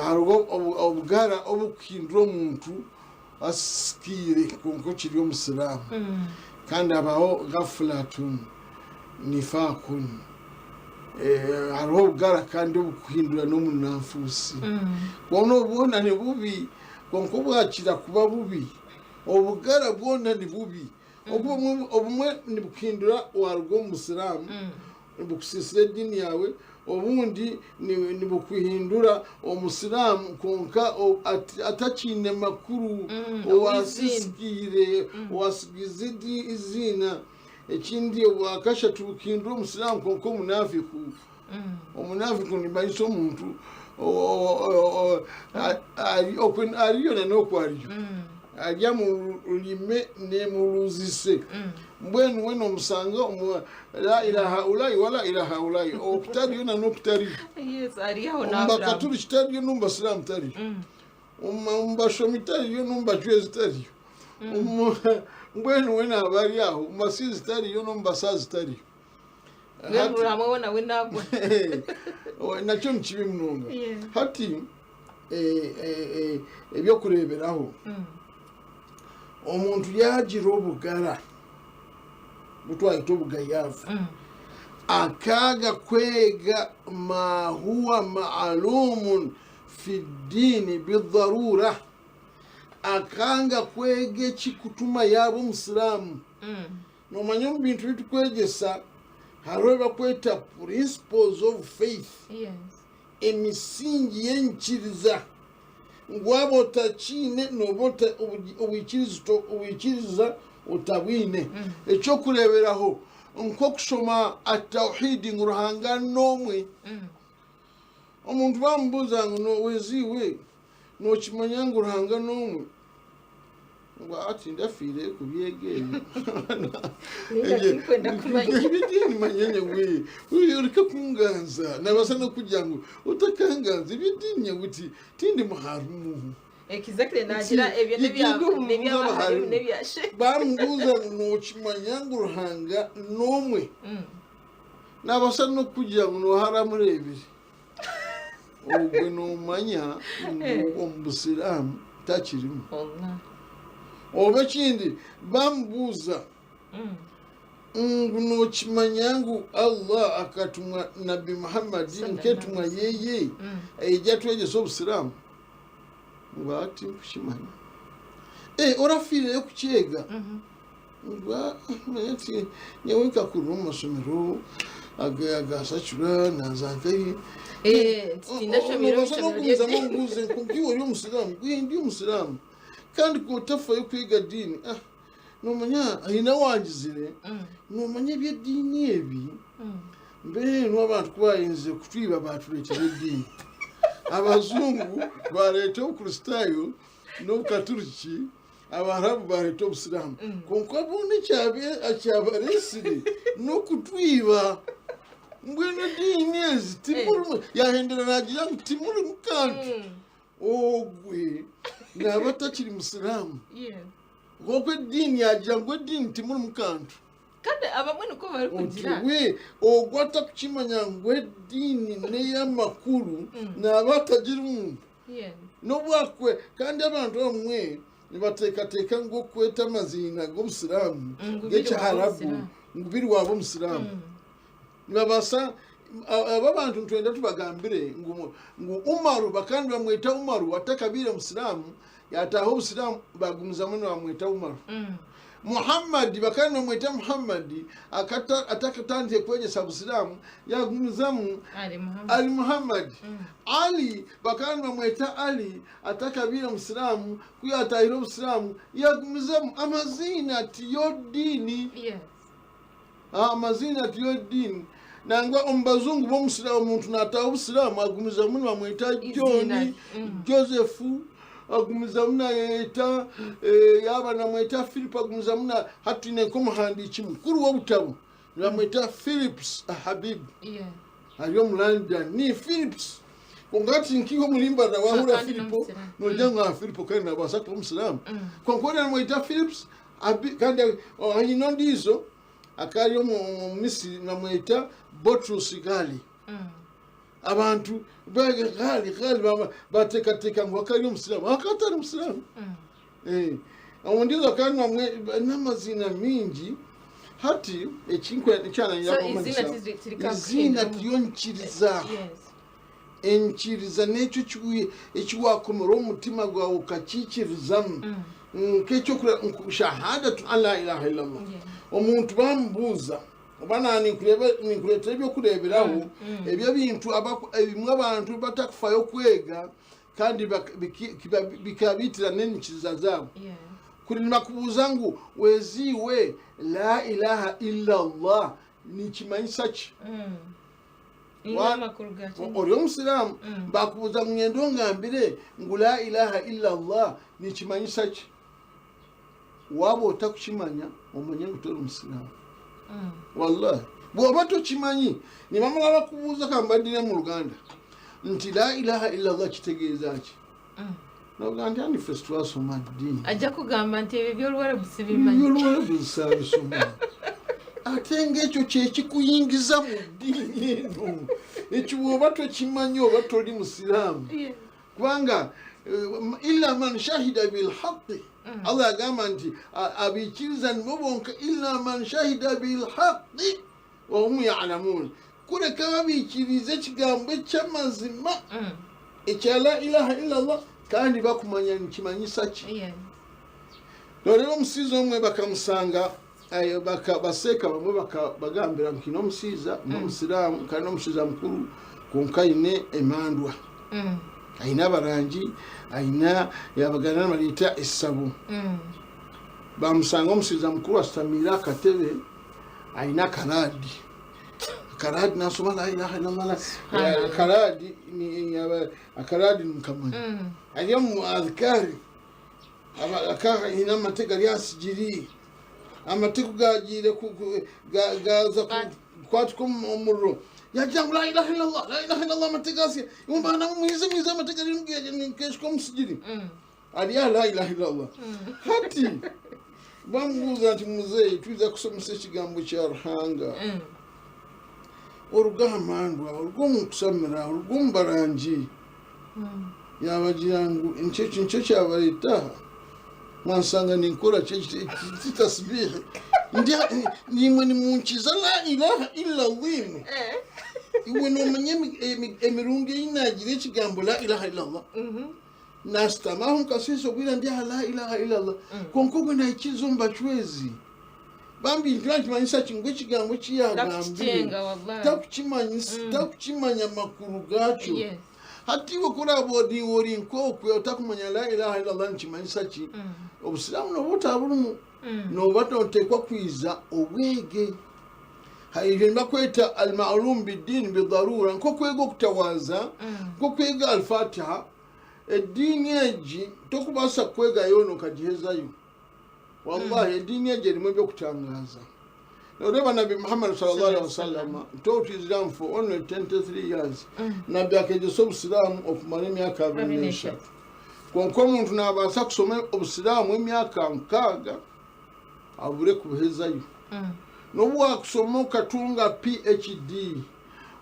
harugo obugara obukhindro omuntu askire konko kiri omusilamu kandi abaho ghaflatun nifaqun harugo obugara kandi obukhindura n'omunanfusi bono bona ne bubi konko bwakira kuba bubi obugara bwona ni bubi obumwe ni bukhindura warugo omusilamu bukusisira dini yawe obundi ni bukuhindura omusilamu konka atachine makuru owasiskire owasigize izina ekindi wakasha tukindura omusilamu konka omunafiku omunafiku ni baiso omuntu ariyo n'okwariyo ajya mu lime ne muluzise mbwenu weno musanga la ilaha ulai wala ilaha ulai okutari na nokutari. Yes, ariho na umba katuri kitari numba Islam tari umba shomitari yo numba jwezi tari mbwenu wena abari aho masizi tari yo numba sazi tari nguramo wona wenabo nacho mchibi mnonga hati ebyokureberaho omuntu yagira obugala butwayita obugayaavu akaaga kwega ma huwa maalumun fi ddiini bidharura akanga kwega ekikutuma yaaba omusiraamu nomanya mu bintu bitukwegesa hariho bakweta principles of faith emisingi y'enkiriza ngwaba otakiine noba obwikiriza otabwine ekyokureberaho nk'okusoma atawhidi ngu ruhanga n'omwe omuntu bamubuuza ngu noweziiwe nokimanya ngu ruhanga n'omwe ngo ati ndafiire ku byegeeyo ebyeddiini manyenye oleka kunganza nabasa n'okujja ngu otakanganza ebyeddiini nyabuti tindi muharimu bamubuuza ngu nokimanya ngu ruhanga n'omwe nabasa n'okujja ngu noharamura ebiri ogwe nomanya omu busiraamu takirimu oba ekindi bamubuuza ngu nokimanya ngu allah akatumwa nabbi muhammadi nketumwa yeye ejatwegesa obusiraamu ngu ati nkukimanya orafiireyo kukyega ati nyewe nkakurira omu masomero agasacura nazankai obuuze nkugiwe ori omusiraamu ndi omusiraamu kandi kotafayo kwiga ddiini nomanya ayina wangizire nomanya ebyeddiini ebi mbenu abantu kubayinze kutwiba batuleetera eddiini abazungu baleeta obukristaayo n'obukaturiki abarabu baleeta obusiraamu konka boona kyabaleesire n'okutwiba mbwenu eddiini ezi yahendera nagira ngu timuli mukantu ogwe naba takiri musiraamu ngoko eddiini yagira ngu eddiini timuli mukantu we ogwata kukimanya ngu eddiini ney'amakulu naba atagirimu n'obwakwe kandi abantu bamwe nibateekateeka ng'okweta amaziina g'obusiraamu g'ekyaharabu ngu biri waaba omusiraamu nibabasa abo abantu ntwenda tubagambire ngu umaru bakandi bamweta umaru atakabiire musiraamu yataaha obusiraamu bagumizamu nibamweta umaru muhammadi bakandi bamweta muhammadi atakatandike kwegesa busiraamu yagumizamu ali muhammadi ali bakandi bamweta ali atakabiire musiraamu kuyatahira obusiraamu yagumizamu amaziina tiyo ddiini amaziina tiyo ddiini nangwa omubazungu b'omusiraamu omuntu n'ataaha obusiraamu agumizamu nibamweta johni josefu agumizamu nayeta yaba namweta philip agumizamu na hatine nk'omuhandiiki mukuru w'obutabo nibamweta philips habib ali omu london ni philips kongati nkiho mulimba na wahura filipo nojja nga filipo kandi nabasa kuba omusiraamu konkona namweta philips kandi ayina ndizo akali omu misiri namweta botrus gali abantu gali bateekateeka ngu akali omusiraamu akatali musiraamu omundizo kandi n'amaziina mingi hati ekyananyiraizina tiyo nkiriza enkiriza n'ekyo ekiwakomera omutima gwawe okakiikirizamu nk'ekyoshahadatu an la ilaha illallah omuntu bamubuuza oba ninkuleetera ebyokureeberaho ebyo bintu ebimu abantu batakufayo kwega kandi bikabiitira n'enyikiriza zaabo kuri nibakubuuza ngu weziiwe la ilaha illallah nikimanyisa ki oli omusiraamu bakubuuza ngu ngenda ongambire ngu la ilaha illallah nikimanyisa ki waba otakukimanya omanye ngu toli omusiraamu wallahi bw'oba tokimanyi nibamala bakubuuza kambaddire mu luganda nti la ilaha illallah kitegeeza ki noga nti andi ffe twasoma ddiini ajja kugamba nti ebyo by'oluwarabu sibimanyi bisoma ate ng'ekyo kyekikuyingiza mu ddiini eno ekyo bw'oba tokimanyi oba toli musiraamu kubanga illa man shahida bilhaqi Allah agamba nti abikiriza nibo bonka illa man shahida bilhaqi wa hum ya'lamun kureka babikiriza ekigambo ekyamazima ekya la ilaha illa Allah kandi bakumanya nkimanyisa ki lero omusiiza omwe bakamusanga baseka bamwe bagambira nkino omusiiza n'omusiraamu kandi n'omusiiza mukulu konka ayine emandwa ayina abarangi ayina yabagana baliyita essabu bamusanga omusiiza mukulu asitamire akatebe ayina karadi nasoma la ilaha illallah akaradi nkamanya aliyo mu adhkari ina amateka lyasigiri amateka gajire gaza kwatuka omurro yajangu la ilaha illallah mategasi umbana mwize amateka nkeshko musijiri aliya la ilaha illallah hati bamubuuza nti muzeeyi tuiza kusomesa ekigambo kya Ruhanga orugamandwa orug'omukusamira orug'omubarangi yabagirangu nkyo kyabaleeta mwansanga ninkora kitasbihi nimwe nimunkiza la ilaha illallah iwe nomanya emirundi eyinagira ekigambo la ilaha illallah nasitamaho nkasiisa obwira ndi la ilaha illallah konka ogwe naikiriza omu bacwezi bambi ntimanyisa kingwe ekigambo kiyagambye takukimanya makulu gakyo hati iwe kuraba odi nkokwe otakumanya la ilaha illallah nkimanyisa ki obusiraamu noba otabulimu noba totekwa kwiza obwege haibyo nibakweta almalum biddini bidarura nkokwega okutawaza nkokwega alfatiha eddiini egi tokubasa kwegayo nokagihezayo wallahi eddiini egi erimu ebyokutangaza oleba nabi Muhammad sallallahu alaihi wasallam taught Islam for only 23 years nabi akegesa obusiraamu okumala emyaka 23 konka omuntu nabasa kusoma obusiraamu emyaka 6 abure kubuhezayo nobuwa kusoma okatunga PhD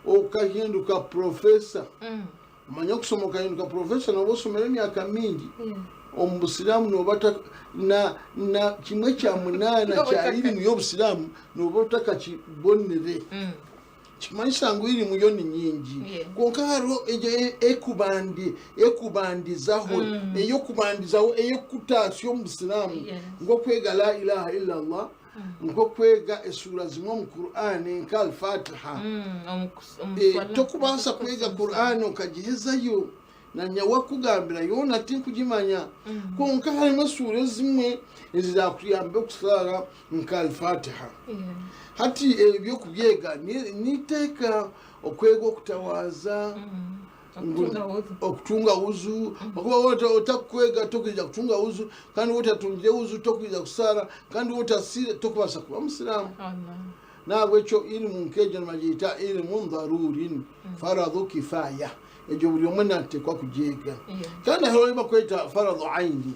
okahinduka professor manya kusoma okahinduka professor noba osomera emyaka mingi omubusiraamu nobata na kimwe kya munana kya ilimu y'obusiraamu noba otakakibonere kimanyisa ngu ilimu yo ni nyingi konka hariho ekubandizaho eyokubandizaho eyokutaasya omubusiraamu ng'okwega la ilaha illallah nkokwega esura zimwe mu Qur'an nka al-Fatiha tokubasa kwega Qur'an okagihezayo na nyawakugambira yona tinkugimanya konka harimu sura zimwe ezizakuyamba okusara nka al-Fatiha hati ebyo kubyega niteka okwega okutawaza okutunga wuzu okuba otakwega tokwiza kutunga wuzu kandi otatungire wuzu tokwiza kusara kandi otasire tokubasa kuba musiraamu nabwe ekyo ilimu nkejo nibagiyita ilimu darurin faradhu kifaya ekyo buli omwe natekwa kugyega kandi hariho bakweta faradhu aini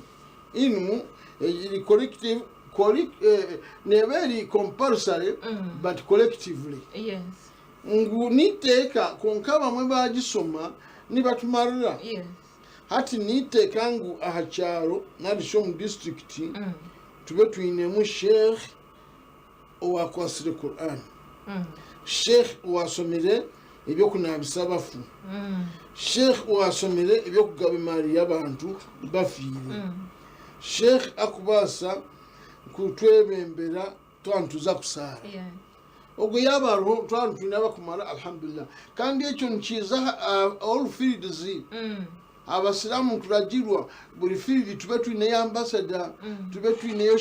ilimu eri collective neba eri compulsory but collectively ngu niteeka konka bamwe bagisoma nibatumarira hati niteeka ngu aha kyaro narisho mu district tube twinemu sheikh owakwasire Qur'an sheikh owasomere ebyokunabisa bafu sheikh owasomere ebyokugaba emari y'abantu bafiire sheikh akubasa kutwebembera twantuza kusaara ogwe yabaro twantuna bakumara alhamdulillah kandi ekyo nkiza all fields abasiramu turagirwa buri field tube twine ambassador tube twine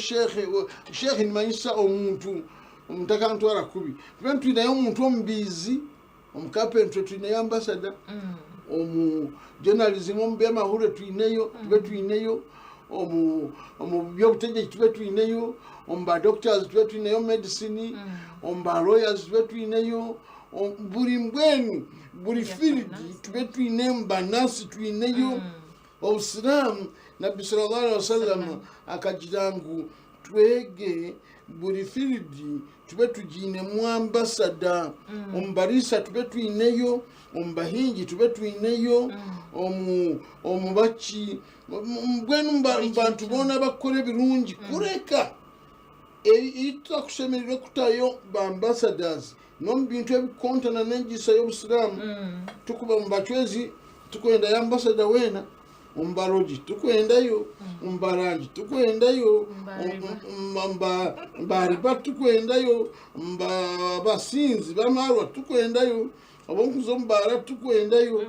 sheikh nimanyisa omuntu omutakantu kubi tube twine omuntu ombizi omukapentro twine ambassador omu journalism ombema hure twineyo tube twineyo omu byobutegeeki tube twineyo omba doctors tube twineyo medicine omba lawyers tube twineyo buri mbwenu buri field tube twineyo mba nurse twineyo obusiraamu nabbi sallallahu alaihi wasallam akagira ngu twege buli field tube tuginemu ambassador omubarisa tube tuineyo omubahingi tube tuineyo omubaki mbwenu bantu bona bakore birungi kureka itakushemerera kutayo ba ambassadors no bintu ebikontana n'engisa y'obusiramu tukuba mubachwezi tukwenda ya ambassador wena umbaroji tukwendayo umbarangi tukwendayo mbariba tukwendayo basinzi bamarwa tukwendayo abonkuzo mbara tukwendayo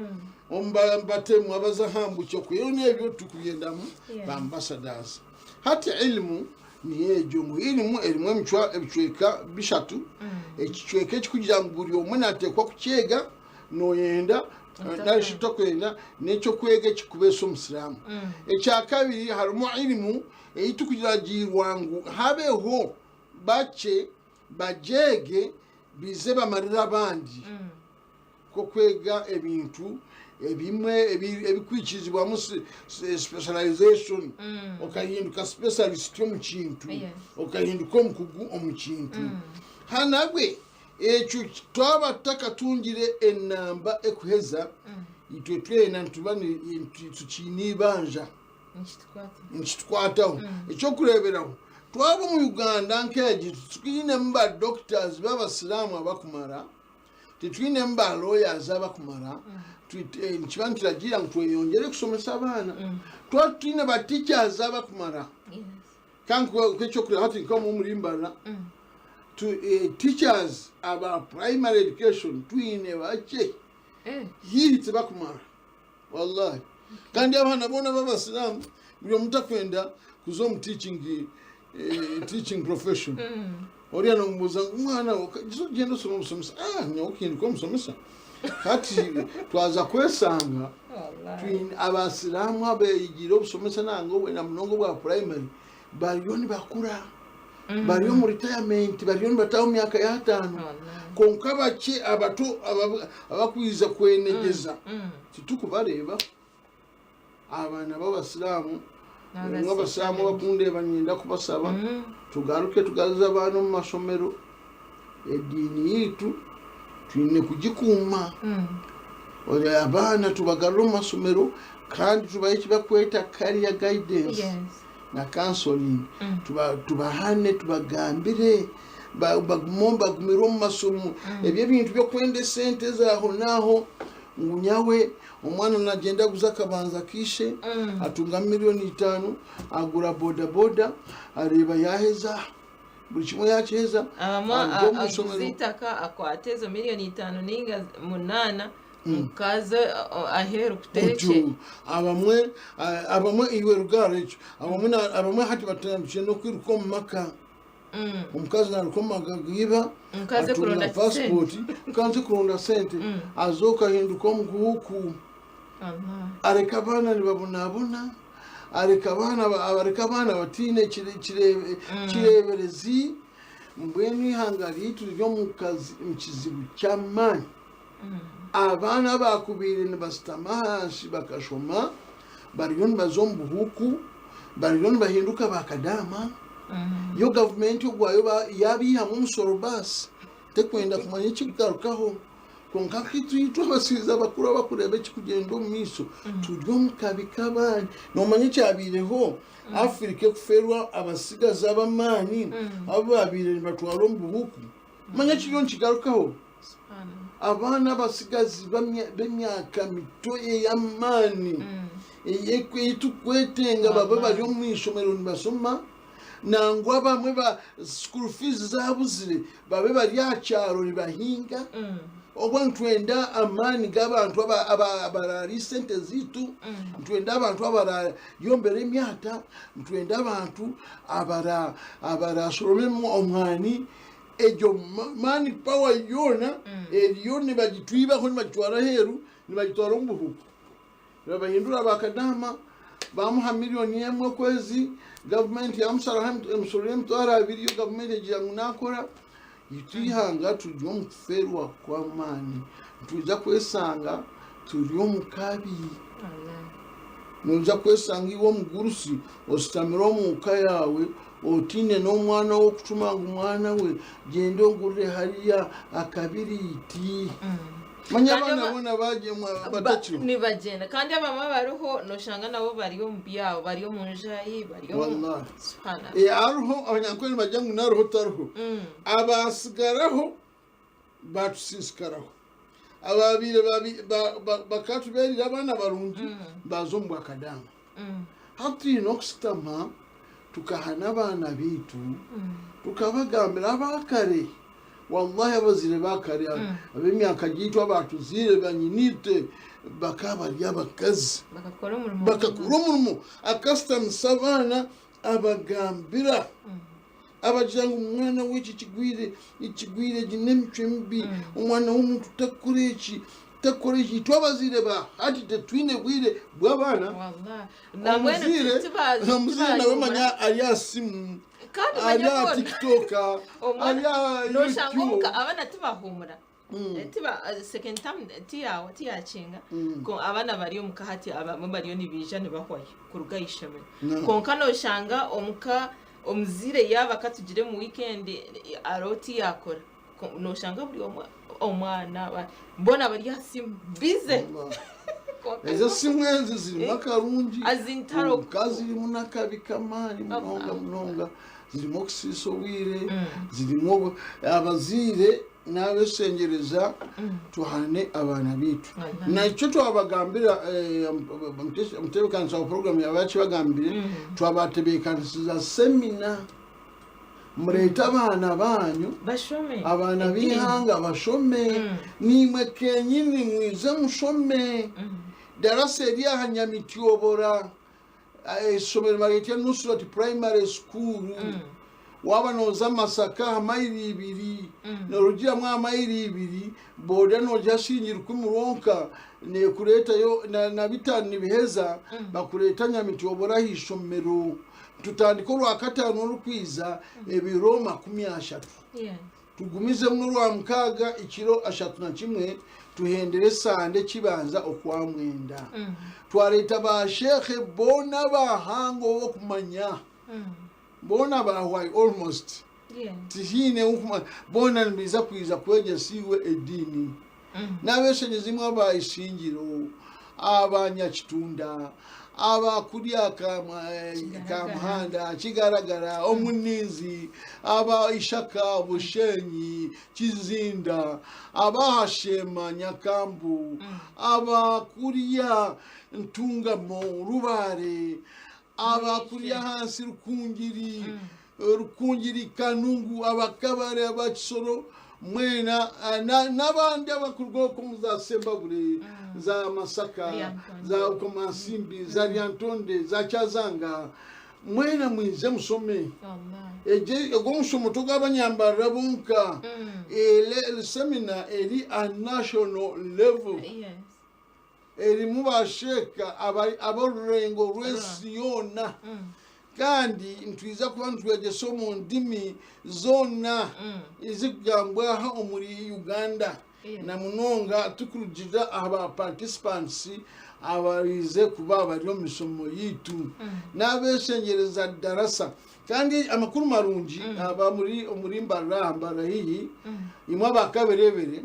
mbatemu abazahambu cyokuyo nebyo tukuyendamu ba ambassadors hati ilmu niyejo ngo ilimu elimwe mchwa ebicweka bishatu ekicweka kikugira ngo buri omwe natekwa kucyega noyenda nashito kwenda necho kwege kikubeso omusiramu ekya kabiri harimo ilimu eyitukugira jirwangu habeho bache bajege bize bamarira abandi ko kwega ebintu ebimwe ebikwikizibwa mu specialization okahinduka specialist mu kintu okahinduka omukugu omu kintu hanagwe ekyo twaba takatungire enamba ekuheza itwe twena ntubani tukinibanja nchitkwataho ekyo kureberaho twaba mu Uganda nkeji tukine mba doctors b'abasilamu abakumara tetwine mba lawyers abakumara nchibantira gira ngo tweyongere kusomesa abana twatwine ba teachers abakumara kanko kwekyo kure hati nkomo murimbana to teachers about primary education twine bache yiti bakumara wallahi kandi abana bona babasilamu byo mutakwenda kuzo mu teaching profession ori ano mbuza mwana gizo gendo somomsomesa nyokindi ko musomesa hati twaza kwesanga twine abasilamu abeyigira obusomesa nango wena mnongo bwa primary barioni bakura bariyo mu retirement bariyo bataho myaka ya 5 konka bake abato abakwiza kwenegeza titukubareba abana b'abasilamu n'abasilamu bakunde banyenda kubasaba tugaruke tugaza abantu mu masomero edini yitu twine kugikuma oya abana tubagarura mu masomero kandi tubaye bakweta career guidance na counseling tubahane tubagambire bagumomba gumiro mu masomo ebyo bintu byo kwende sente zaho naho ngunyawe omwana nagenda guza kabanza kishe atunga 5 million agura boda areba yaheza buri kimwe yakiheza azitaka akwatezo 5 million ninga 8 mukaze aheru kuteche abamwe iwe rugarecho abamwe hati batandukanye no kwiruka mu maka umukazi narukomaga giba mukaze kuronda passport mukaze kuronda sente azoka hinduka mu guhuku areka abana nibabona areka abana batine kireberezi mbweni hangari turyo mu kazi mkizibu cyamani abana bakubire nibastamahashi bakashoma bariyo bazombuhuku bariyo bahinduka bakadama yo government ugwayo yabiha mu musoro basi tekwenda kumanya kikugarukaho konka kitu abasiza bakura bakurebe kikugenda mu miso turyo mukabikabani no manye cyabireho Afrika kuferwa abasigaza abamani ababire batwaro mu buhuku manye kiryo kigarukaho abana basigazi b'emyaka mito ey'amaani ey'ekwetenga baba bari omu ishomero nibasoma nangwa bamwe ba school fees zabuzire babe bari akyaro nibahinga obwo ntwenda amaani g'abantu abarari sente zitu ntwenda abantu abarayombera emyaka ntwenda abantu abarashoromemu omwani ejo mani power yona eliyone bagitwiba ko nibagitwara heru nibagitwara mu buhuku babahindura bakadama bamuha miliyoni yemwe kwezi government yamusara mutwara abiri government egira ngunakora yitihanga tujyo mferwa kwa mani tuja kwesanga turiyo mukabi nuja kwesanga iwo mugurusi ositamiro mu kayawe otine n'omwana wo kutuma umwana we genda ongurire hariya akabiriti manya abana bona baje batakiri ni bagenda kandi abama bariho noshanga nabo bariyo mu byabo bariyo mu njayi bariyo subhana aruho abanyankoni bajya ngo naruho taruho abasigaraho batusisikaraho ababire bakatuberira abana barungi bazo mu akadanga hati nokusitama tukahana abana bitu tukabagambira abakare wallahi abazire bakare ab'imyaka gito abatuzire banyinite bakabarya bakazi bakakora umurimo akasitamisa abana abagambira abajanga umwana w'iki ikigwire ginemico mbi umwana w'umuntu utakora iki twabazire ba hati tetwine bwire bw'abana namuzire nawe manya ariya simu ariya tiktoka ariya youtube abana tibahumura tiba second time tiyakinga ko abana bariyo mukahati abamwe bariyo nibijane bahwaye kurugayishame konka noshanga omuzire yaba katugire mu weekend aroti yakora noshanga buri omwana mbona bari hasi bize ezo simwenzi zirimo akarungi azintaro kazirimo nakabikamani munonga zirimo kusisowire zirimo abazire n'abesengereza tuhane abana bitu nacyo twabagambira mutebekanisa program yabaci bagambire twabatebekanisa semina mureta abana banyu bashome abana bihanga bashome nimwe kenyini mwize mushome darase ya hanyamitiyobora somero marete Nusrat primary school wabanoza Masaka amayiri 2 norugira mwa amayiri 2 boda noja shingira kumuronka ne kureta yo na bitani biheza bakureta nyamitiyobora hishomero tutandika rwakatano rukwiza ebiro 30 tugumize mu rwamkaga ikiro 31 tuhendere sande kibanza okwamwenda twareta ba shekhe bona bahango wo kumanya bona bahwai almost tihine ukuma bona nibiza kwiza kweje siwe edini nabeshenye zimwe abayishingiro abanyakitunda abakuriya kamuhanda kigaragara omunizi aba ishaka bushenyi kizinda abahashema nyakambu abakuriya ntungamo rubare abakuriya hansi rukungiri kanungu abakabare abakisoro mwena n'abandi abakurwa ko muzasembabure za Masaka za Komansimbi za Lyantonde za Cyazanga mwena mwize musome eje gonso to gabanyambara bunka le seminar eri a national level eri mubasheka abarengo rwesiyona kandi ntwiza kuba ntwegeso mu ndimi zona izigambwa ha muri Uganda na munonga tukurujira aba participants abarize kuba bariyo misomo yitu n'abeshengereza darasa kandi amakuru marungi aba muri mbara hiyi imwe bakaberebere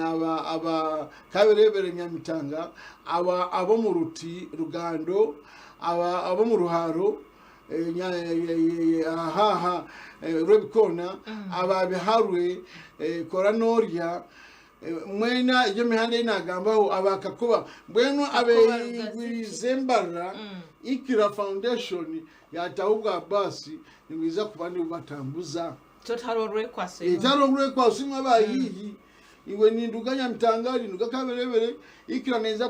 aba kaberebere Nyamitanga abo mu Ruti Rugando abo mu Ruharo Rubikona ababiharwe Koranoria mwena iyo mihanda inagambaho abakakuba mbwenu abezembara Ikira Foundation yatahubwa basi niwiza kubandi batambuza totarorwe kwase itarorwe kwase mwabayiyi iwe ninduganya mtangari ndugakaberebere Ikira neza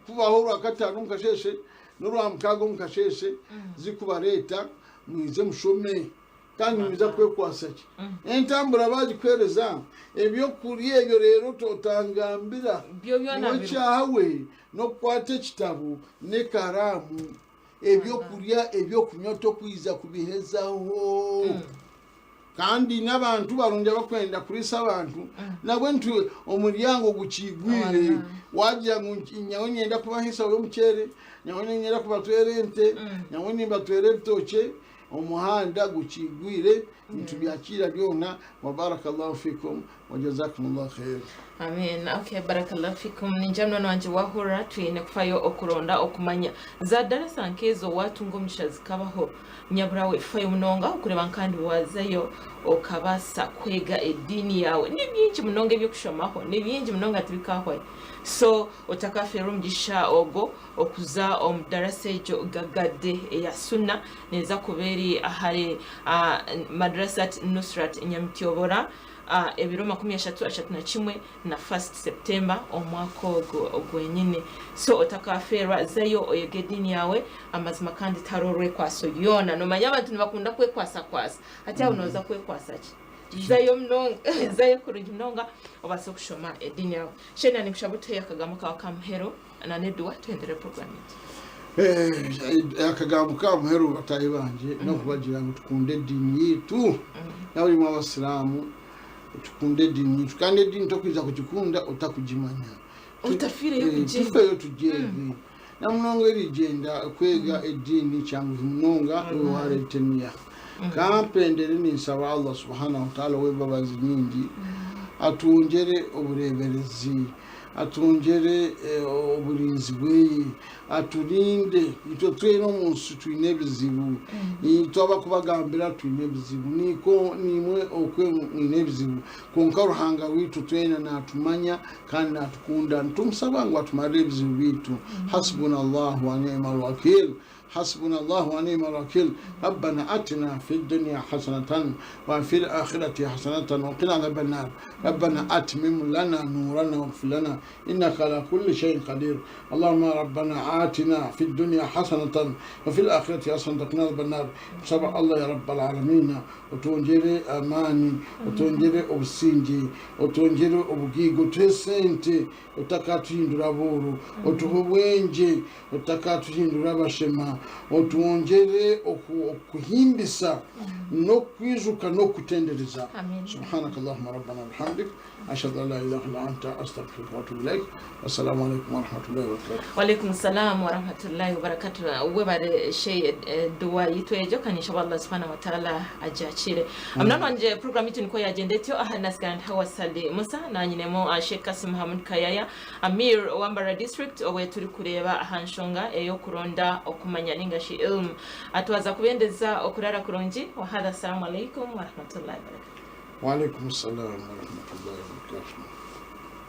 kubaho rakatanu mukasheshe n'urwamkago mukasheshe zikuba leta mwize mushome kandi mwiza kwe kwasaki entambura bagikwereza ebyo kuriye ebyo rero totangambira byo byona cyawe no kwate kitabo ne karamu ebyo kuriya ebyo kunyoto kwiza kubihezaho kandi n'abantu barunja bakwenda kurisa abantu nabwe ntu omuryango gukigwire wajya nyawo nyenda kubahisa we mukere nyawo nyenda kubatwerente nyawo nimba tweretoke omuhanda gukigwire nitubyakira byona wa barakallahu fikum wa jazakumullahu khair. Amen. Okay, barakallahu fikum. Ninjamno wanje wahura twine kufayo okuronda okumanya za darasa nkezo watu ngomusha zikabaho nyaburawe fayo munonga okureba kandi wazayo okabasa kwega edini yawe ni byinshi munonga byo kushomaho ni byinshi munonga tubikaho so otakafera umugisha ogo okuza omudarasa ejo gagade ya sunna neza kuberi ahari madrasat Nusrat Nyamtyobora ebiro 33 na 1 September omwaka ogwenyine so otakafera zayo oyegedini yawe amazima kandi tarorwe kwaso yona no manya abantu bakunda kwekwasa ati unoza kwekwasa ki zayo mnonga zayo kurungi mnonga obase kushoma edini yawe shena ni kushabuto yakagamo ka kamhero na nedwa twendere program akagamo ka kamhero batayibanje no kubagira ngo tukunde dini yitu nawe mu abasilamu tukunde dini tukande dini tokwiza kukikunda utakujimanya utafire yo tujege na mnongo erigenda kwega edini cyangwa mnonga waretenia kampendere ni nsaba Allah subhanahu wa ta'ala we babazi nyingi atungere ubureberezi atungere uburinzi bwe aturinde ito tweno munsi twinebizibu itoba kubagambira twinebizibu niko nimwe okwe mwinebizibu konka ruhanga witu twena natumanya kandi natukunda ntumusaba ngo atumare bizibu bitu hasbunallahu wa ni'mal wakeel حسبنا الله ونعم الوكيل ربنا آتنا في الدنيا حسنة وفي الآخرة حسنة وقنا عذاب النار ربنا أتمم لنا نورنا واغفر لنا إنك على كل شيء قدير اللهم ربنا آتنا في الدنيا حسنة وفي الآخرة حسنة وقنا عذاب النار سبح الله يا رب العالمين وتونجري أماني وتونجري أبسينجي وتونجري أبجيغو تسنتي وتكاتين رابورو وتهوينجي وتكاتين رابشما otuongere okuhimbisa no kwizuka no kutendereza subhanakallahumma rabbana bihamdik ashhadu an la ilaha illa anta astaghfiruka wa atubu ilaik assalamu alaykum wa rahmatullahi wa barakatuh wa alaykum assalam wa rahmatullahi wa barakatuh webare shay duwa yitwejo kan inshallah subhanahu wa ta'ala ajachire amna nje program yitu niko yagendetyo ahana skan hawasade musa na nyinemo Sheikh Kasim Muhammad Kayaya Amir Wambara district owe turi kureba ahanshonga eyo kuronda okumanya ningashi ilm atwaza kubendeza okurara kurungi wa hada assalamu alaykum wa rahmatullahi wa barakatuh wa alaykum assalam wa rahmatullahi wa barakatuh.